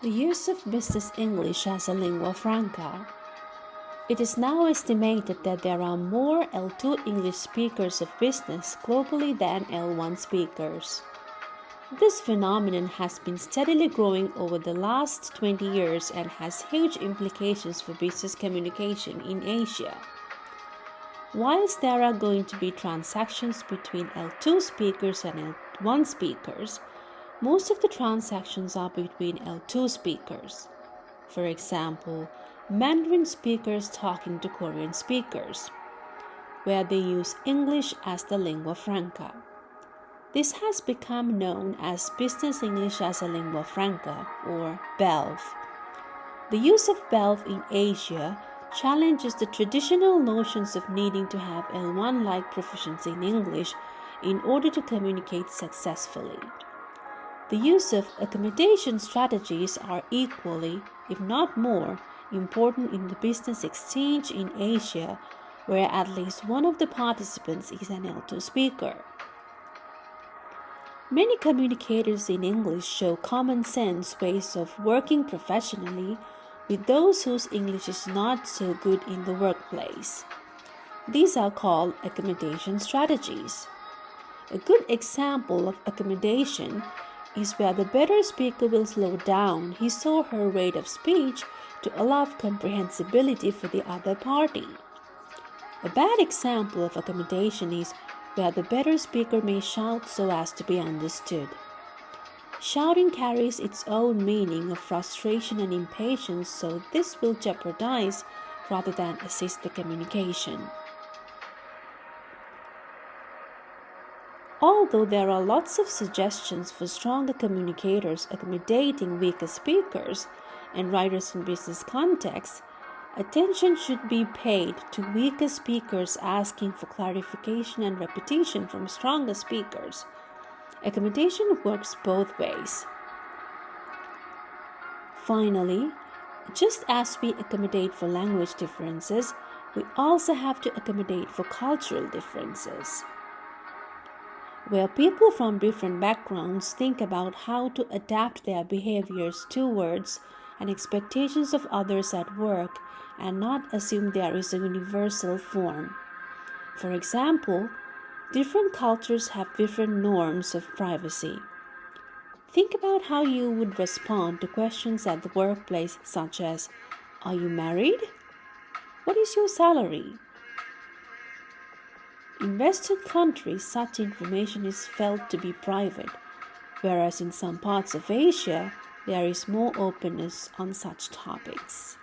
The use of business English as a lingua franca. It is now estimated that there are more L2 English speakers of business globally than L1 speakers. This phenomenon has been steadily growing over the last 20 years and has huge implications for business communication in Asia. Whilst there are going to be transactions between L2 speakers and L1 speakers, most of the transactions are between L2 speakers. For example, Mandarin speakers talking to Korean speakers, where they use English as the lingua franca. This has become known as Business English as a Lingua Franca, or Belf. The use of Belf in Asia challenges the traditional notions of needing to have L1-like proficiency in English in order to communicate successfully. The use of accommodation strategies are equally, if not more, important in the business exchange in Asia, where at least one of the participants is an L2 speaker. Many communicators in English show common sense ways of working professionally with those whose English is not so good in the workplace. These are called accommodation strategies. A good example of accommodation is where the better speaker will slow down his or her rate of speech to allow comprehensibility for the other party. A bad example of accommodation is where the better speaker may shout so as to be understood. Shouting carries its own meaning of frustration and impatience, so this will jeopardize rather than assist the communication. Although there are lots of suggestions for stronger communicators accommodating weaker speakers and writers in business contexts, attention should be paid to weaker speakers asking for clarification and repetition from stronger speakers. Accommodation works both ways. Finally, just as we accommodate for language differences, we also have to accommodate for cultural differences. Where people from different backgrounds think about how to adapt their behaviors towards and expectations of others at work and not assume there is a universal form. For example, different cultures have different norms of privacy. Think about how you would respond to questions at the workplace such as, "Are you married? What is your salary?" In Western countries, such information is felt to be private, whereas in some parts of Asia, there is more openness on such topics.